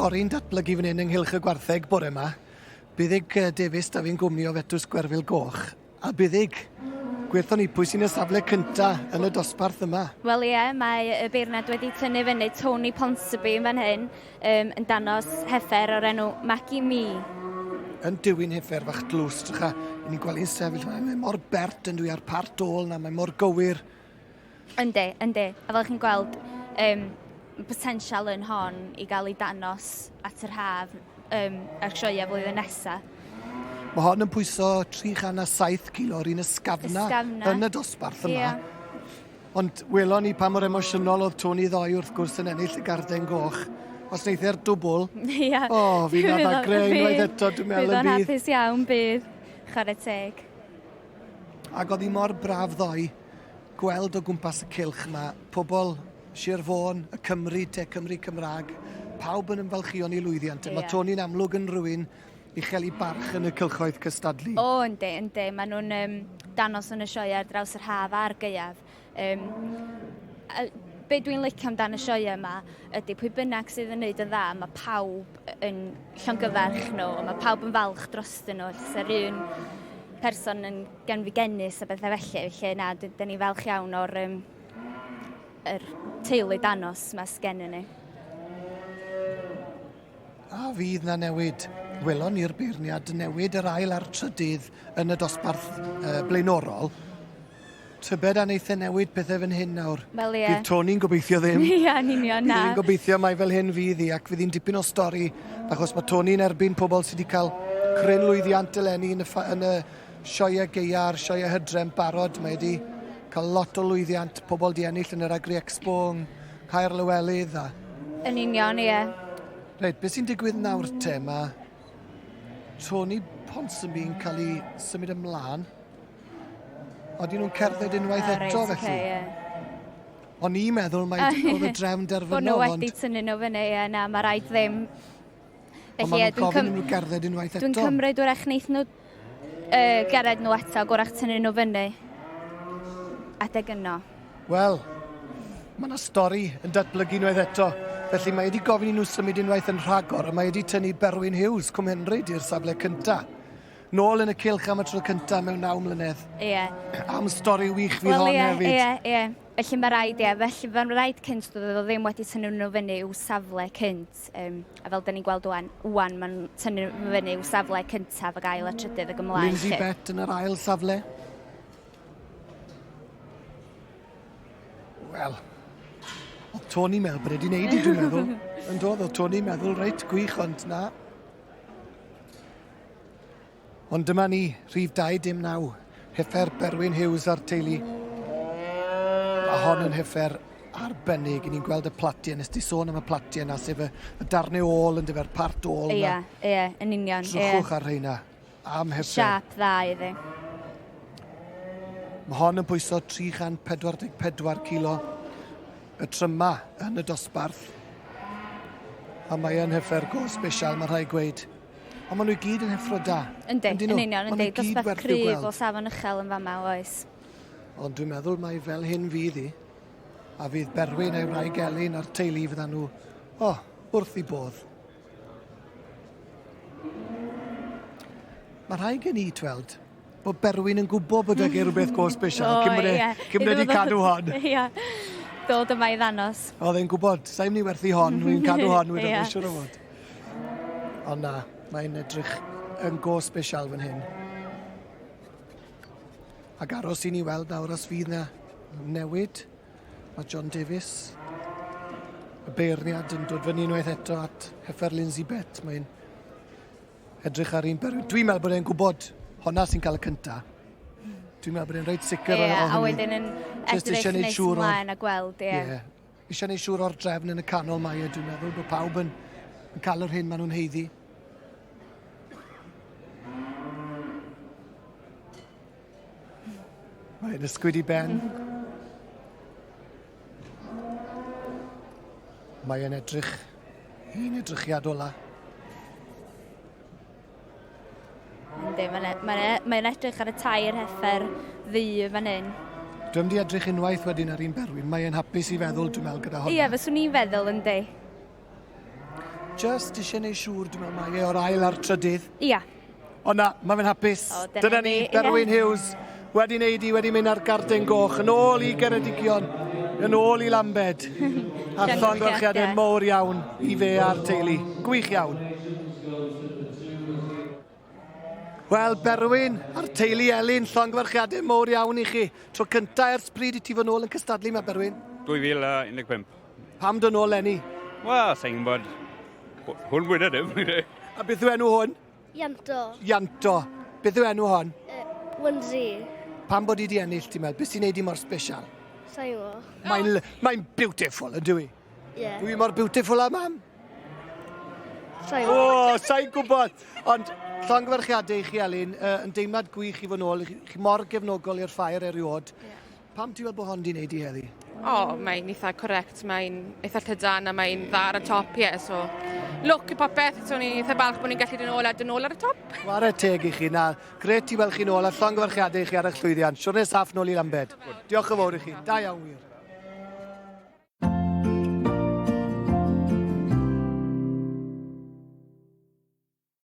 stori'n datblygu fan hyn ynghylch y gwartheg bore yma. Byddig Davies da fi'n gwmni o fetws Gwerfyl Goch. A byddig gwerthon ni pwy sy'n y safle cynta yn y dosbarth yma. Wel ie, mae y beirniad wedi tynnu fyny Tony Ponsonby yn fan hyn yn danos heffer o'r enw Maggie Me. Yn Dywyn Heffer fach dlws, drycha. Ni'n gweld i'n sefyll, mae mor bert yn dwi ar part ôl na, mae mor gywir. Yndi. A fel chi'n gweld, potensial yn hon i gael ei danos at yr haf ar sioia flwyddyn nesaf. Mae hon yn pwyso 307 kilo o'r un ysgafna yn y dosbarth yma. Ond welon ni pa mor emosiynol oedd Tony Ddoe wrth gwrs yn ennill y garden goch. Os neithio'r dwbl, fi'n adagre unwaith eto, dwi'n meddwl y bydd. Bydd o'n hapus iawn, bydd. Chwarae teg. Ac oedd hi mor braf Ddoe gweld o gwmpas y cylch yma, pobl Sir Fôn, y Cymru, te Cymru Cymraeg, pawb yn ymfalchuon i lwyddiant. Mae Tony'n amlwg yn rhywun i chael ei barch yn y cylchoedd cystadlu. Yndi. Maen nhw'n danos yn y sioia ar draws yr haf a'r gaeaf. Be dwi'n licio amdano y sioia yma ydy pwy bynnag sydd yn gwneud yn dda, mae pawb yn llongyfarch nhw, mae pawb yn falch drostyn nhw. Sa'r un person yn genfigennus a bethau felly, felly dyn ni falch iawn o'r teulu danos yma sgennyn ni. A fydd na newid. Welon ni'r beirniad newid yr ail a'r trydydd yn y dosbarth blaenorol. Tybed a neith e newid pethau fan hyn nawr. Wel ie. Bydd Tony'n gobeithio ddim. Yn union, na. Bydd hi'n gobeithio mai fel hyn fydd hi, ac fydd hi'n dipyn o stori, achos mae Tony'n erbyn pobl sydd wedi cael cryn lwyddiant eleni yn y sioia gaeaf, sioia hydrem barod. Mae wedi cael lot o lwyddiant, pobl di ennill yn yr Agri Expo, yn Caer Lywelydd. Yn union, ie. Reit, beth sy'n digwydd nawr te? Mae Tony Ponsonby yn cael ei symud ymlaen. Oedden nhw'n cerdded unwaith eto felly. O'n i'n meddwl oedd y drefn derfynol. Bod nhw wedi tynnu nhw fyny, na, mae rhaid ddim. Ond maen nhw'n gofyn nhw gerdded unwaith eto. Dwi'n cymryd wrach wneith nhw gered nhw eto, gwrach tynnu nhw fyny. Adeg yno. Wel, mae yna stori yn datblygu unwaith eto. Felly mae wedi gofyn i nhw symud unwaith yn rhagor, a mae wedi tynnu Berwyn Hughes, Cwmhenryd, i'r safle cynta. Nôl yn y cylch am y tro cynta mewn 9 mlynedd. Ie. Am stori wych fydd hon hefyd. Ie. Felly mae rhaid, Felly mae'n rhaid cynt doedd o ddim wedi tynnu nhw fyny i'w safle cynt. A fel da ni'n gweld wwan, mae'n tynnu nhw fyny i'w safle cyntaf ag ail a trydydd ag ymlaen. Lindsay Bet yn yr ail safle. Wel, oedd Tony meddwl bod wedi wneud i, dwi'n meddwl. Yn dod, oedd Tony meddwl reit gwych, ond na. Ond dyma ni, rhif 2-9, Heffer Berwyn Hughes a'r teulu. Mae hon yn heffer arbennig. I ni'n gweld y platiau, nes di sôn am y platiau na, sef y darnau ôl yn dyfer part ôl. Ie, yn union. Trwchwch ar rheina, am heffer. Siap dda iddi. Mae hon yn pwyso 344 kilo. Y tryma yn y dosbarth. A mae yn heffer go special, mae rhai gweud. Ond maen nhw gyd yn heffro da. Yndi, yn union. Dosbarth cryf o safon uchel yn fama, oes. Ond dwi'n meddwl mai fel hyn fydd hi. A fydd Berwyn a'i wraig Elin a'r teulu fyddan nhw. Wrth i bodd. Mae rhai gen i tweld bod Berwyn yn gwybod bod ag rhywbeth go special. Cym wedi cadw hon. Ie, dod yma i ddanos. Oedd e'n gwybod, sa'n ni werthu hon, wy'n cadw hon, wy'n dod siwr o fod. Ond na, mae'n edrych yn go special fan hyn. Ac aros i ni weld nawr os fydd na newid. Mae John Davies, y beirniad, yn dod fyny unwaith eto at Heffer Lindsay Bet. Mae'n edrych ar un Berwyn. Dwi'n meddwl bod e'n gwybod honna sy'n cael y cynta. Dwi'n meddwl bod e'n reit sicr o hynny. A wedyn yn edrych nes ymlaen a gweld, ie. Eisiau neud siŵr o'r drefn yn y canol mae, dwi'n meddwl bod pawb yn cael yr hyn maen nhw'n heiddi. Mae'n ysgwyd i ben. Mae'n edrych, un edrychiad ola. Mae'n edrych ar y tair heffer ddu fan hyn. Dwi'n di edrych unwaith wedyn ar un Berwyn. Mae'n hapus i feddwl, dwi'n meddwl, gyda hwnna. Ie, fyswn i'n feddwl, yndi. just eisiau gwneud siŵr, dwi'n meddwl mae o'r ail ar trydydd. Ia. O na, mae fe'n hapus. O, dyna ni, ni, Berwyn Hughes. Wedi wneud wedi mynd ar garden goch, yn ôl i Geredigion, yn ôl i Lambed. A llongyfarchiadau mowr iawn i fe a'r teulu. Gwych iawn. Wel, Berwyn, a'r teulu Elin, llongyfarchiadau mowr iawn i chi. Tro cyntaf ers pryd i ti fod nôl yn cystadlu yma, Berwyn? 2015. Pam dod nôl Lenny? Wel, sa'n bod hwn wyneb ddim. A beth yw enw hwn? Ianto. Ianto. Beth yw enw hwn? Wynddi. Pam bod i di ennill, ti'n meddwl? Beth sy'n neud i mor special? Sa'n mo. Mae'n beautiful, ydw i? Ie. Dwi mor beautiful a mam? Sa'n mo. O, sa'n gwybod. Ond llongyfarchiadau i chi, Elin, yn deimlad gwych i fod nôl. Chi mor gefnogol i'r ffair eriod. Pam ti'n meddwl bod hon di wneud i heddi? O, mae'n eitha correct, mae'n eitha llydan a mae'n dda ar y top, ie, so look i popeth, so ni'n eitha balch bod ni'n gallu dyn nôl ar y top. Ware teg i chi, na, gret i weld chi nôl a llongyfarchiadau i chi ar eich llwyddiant. Siwrne saff nôl i Lambed. Diolch yn fawr i chi, da iawn wir.